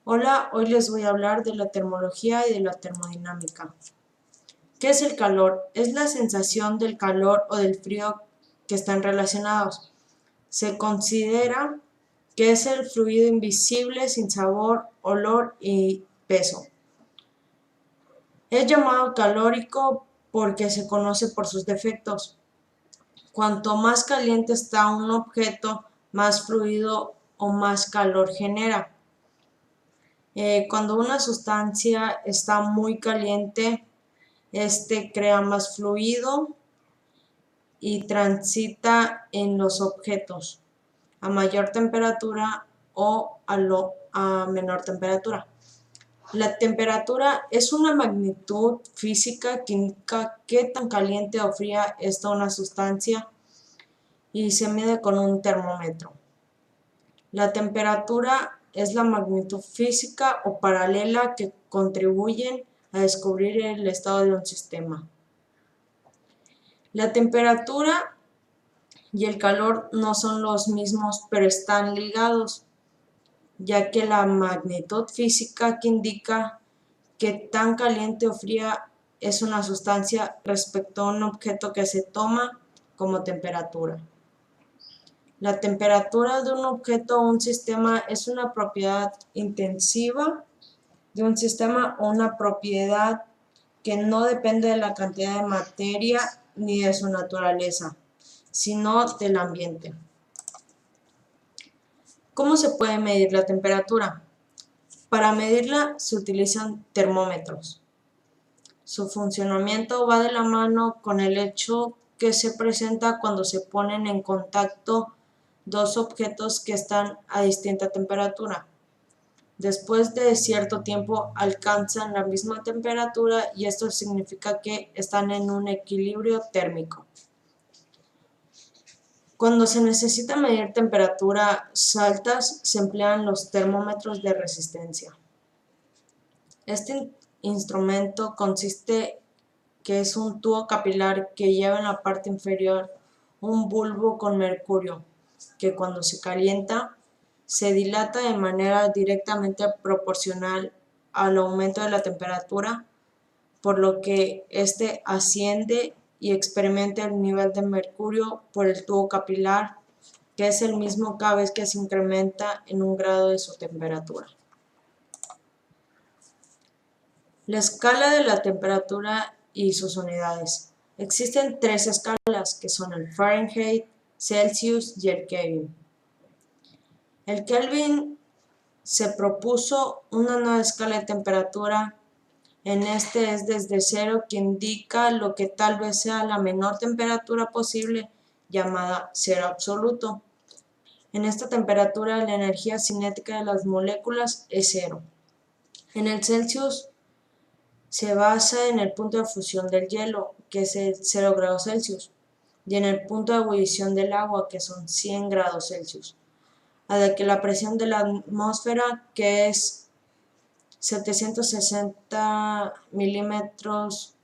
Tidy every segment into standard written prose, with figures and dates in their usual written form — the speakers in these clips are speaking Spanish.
Hola, hoy les voy a hablar de la termología y de la termodinámica. ¿Qué es el calor? Es la sensación del calor o del frío que están relacionados. Se considera que es el fluido invisible sin sabor, olor y peso. Es llamado calórico porque se conoce por sus defectos. Cuanto más caliente está un objeto, más fluido o más calor genera. Cuando una sustancia está muy caliente, este crea más fluido y transita en los objetos a mayor temperatura o a menor temperatura. La temperatura es una magnitud física que indica qué tan caliente o fría está una sustancia y se mide con un termómetro. La temperatura es la magnitud física o paralela que contribuyen a descubrir el estado de un sistema. La temperatura y el calor no son los mismos, pero están ligados, ya que la magnitud física que indica qué tan caliente o fría es una sustancia respecto a un objeto que se toma como temperatura. La temperatura de un objeto o un sistema es una propiedad intensiva de un sistema o una propiedad que no depende de la cantidad de materia ni de su naturaleza, sino del ambiente. ¿Cómo se puede medir la temperatura? Para medirla se utilizan termómetros. Su funcionamiento va de la mano con el hecho que se presenta cuando se ponen en contacto dos objetos que están a distinta temperatura. Después de cierto tiempo alcanzan la misma temperatura y esto significa que están en un equilibrio térmico. Cuando se necesita medir temperaturas altas, se emplean los termómetros de resistencia. Este instrumento consiste que es un tubo capilar que lleva en la parte inferior un bulbo con mercurio, que cuando se calienta se dilata de manera directamente proporcional al aumento de la temperatura, por lo que éste asciende y experimenta el nivel de mercurio por el tubo capilar, que es el mismo cada vez que se incrementa en un grado de su temperatura. La escala de la temperatura y sus unidades. Existen tres escalas que son el Fahrenheit, Celsius y el Kelvin. El Kelvin se propuso una nueva escala de temperatura. En este es desde 0, que indica lo que tal vez sea la menor temperatura posible, llamada cero absoluto. En esta temperatura la energía cinética de las moléculas es 0. En el Celsius se basa en el punto de fusión del hielo, que es el 0 grados Celsius, y en el punto de ebullición del agua, que son 100 grados Celsius. A de que la presión de la atmósfera, que es 760 milímetros.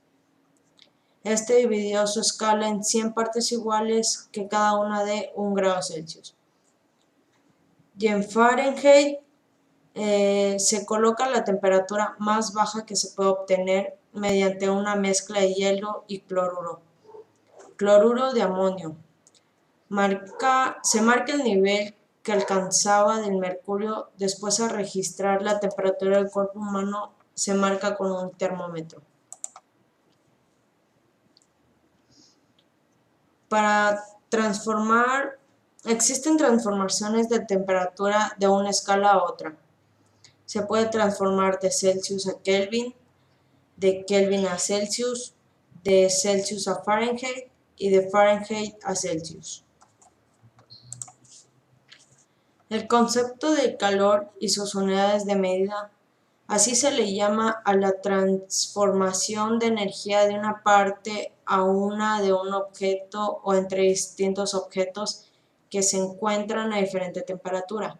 Este dividió su escala en 100 partes iguales, que cada una de 1 grado Celsius. Y en Fahrenheit se coloca la temperatura más baja que se puede obtener mediante una mezcla de hielo y cloruro de amonio. Se marca el nivel que alcanzaba del mercurio. Después, al registrar la temperatura del cuerpo humano, se marca con un termómetro. Existen transformaciones de temperatura de una escala a otra. Se puede transformar de Celsius a Kelvin, de Kelvin a Celsius, de Celsius a Fahrenheit y de Fahrenheit a Celsius. El concepto de calor y sus unidades de medida, así se le llama a la transformación de energía de una parte a una de un objeto o entre distintos objetos que se encuentran a diferente temperatura.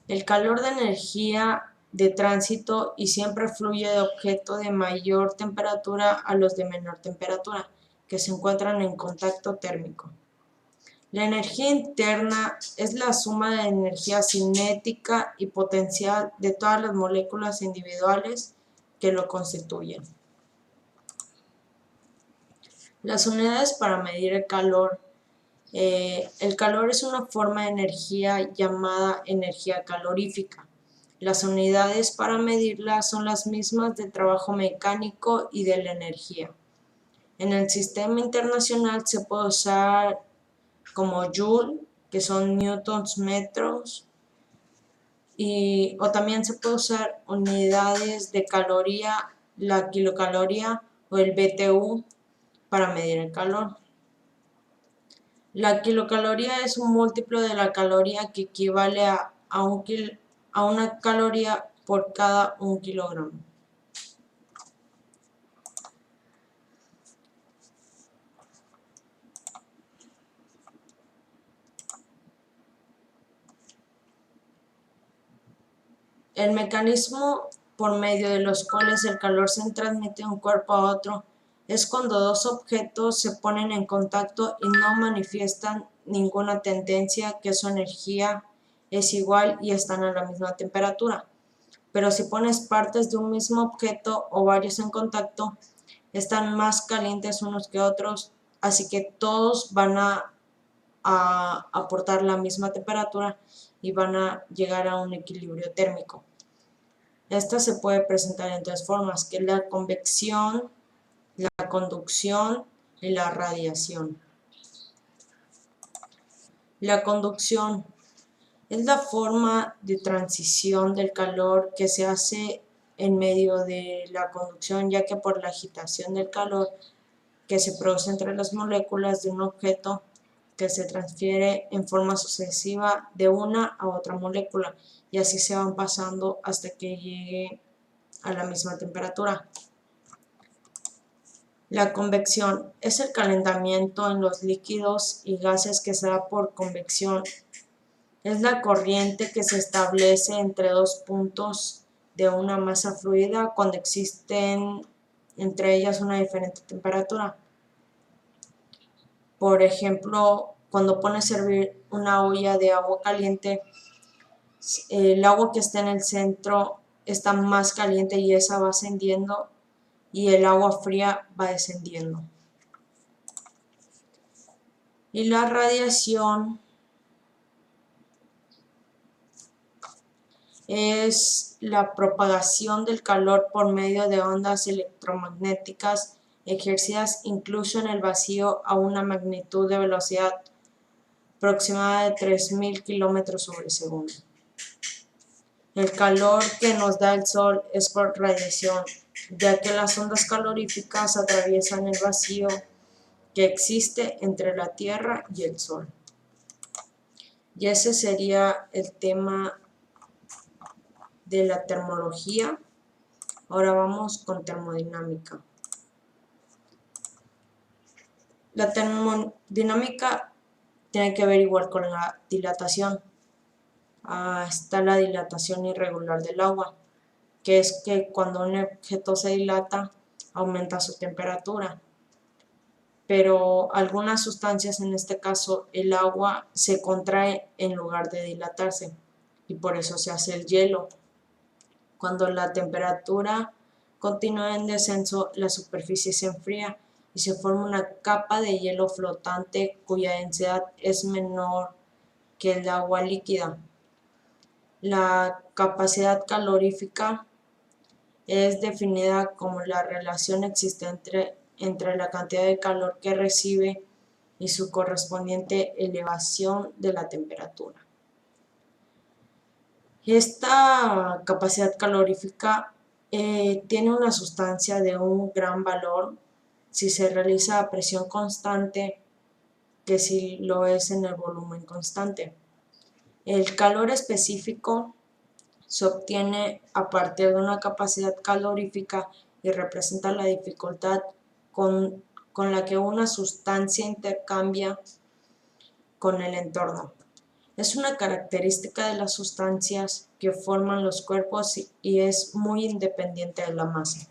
El calor de energía de tránsito y siempre fluye de objetos de mayor temperatura a los de menor temperatura, que se encuentran en contacto térmico. La energía interna es la suma de energía cinética y potencial de todas las moléculas individuales que lo constituyen. Las unidades para medir el calor. El calor es una forma de energía llamada energía calorífica. Las unidades para medirla son las mismas del trabajo mecánico y de la energía. En el sistema internacional se puede usar como Joule, que son newtons metros, o también se puede usar unidades de caloría, la kilocaloría o el BTU para medir el calor. La kilocaloría es un múltiplo de la caloría que equivale a una caloría por cada 1 kilogramo. El mecanismo por medio de los cuales el calor se transmite de un cuerpo a otro es cuando dos objetos se ponen en contacto y no manifiestan ninguna tendencia que su energía es igual y están a la misma temperatura. Pero si pones partes de un mismo objeto o varios en contacto, están más calientes unos que otros, así que todos van a aportar la misma temperatura y van a llegar a un equilibrio térmico. Esta se puede presentar en tres formas, que es la convección, la conducción y la radiación. La conducción es la forma de transición del calor que se hace en medio de la conducción, ya que por la agitación del calor que se produce entre las moléculas de un objeto que se transfiere en forma sucesiva de una a otra molécula y así se van pasando hasta que llegue a la misma temperatura. La convección es el calentamiento en los líquidos y gases que se da por convección. Es la corriente que se establece entre dos puntos de una masa fluida cuando existen entre ellas una diferente temperatura. Por ejemplo, cuando pones a hervir una olla de agua caliente, el agua que está en el centro está más caliente y esa va ascendiendo y el agua fría va descendiendo. Y la radiación es la propagación del calor por medio de ondas electromagnéticas ejercidas incluso en el vacío a una magnitud de velocidad aproximada de 3000 km sobre segundo. El calor que nos da el Sol es por radiación, ya que las ondas caloríficas atraviesan el vacío que existe entre la Tierra y el Sol. Y ese sería el tema de la termología. Ahora vamos con termodinámica. La termodinámica tiene que ver igual con la dilatación. Está la dilatación irregular del agua, que es que cuando un objeto se dilata, aumenta su temperatura. Pero algunas sustancias, en este caso el agua, se contrae en lugar de dilatarse y por eso se hace el hielo. Cuando la temperatura continúa en descenso, la superficie se enfría y se forma una capa de hielo flotante cuya densidad es menor que el agua líquida. La capacidad calorífica es definida como la relación existente entre la cantidad de calor que recibe y su correspondiente elevación de la temperatura. Esta capacidad calorífica tiene una sustancia de un gran valor si se realiza a presión constante que si lo es en el volumen constante. El calor específico se obtiene a partir de una capacidad calorífica y representa la dificultad con la que una sustancia intercambia con el entorno. Es una característica de las sustancias que forman los cuerpos y es muy independiente de la masa.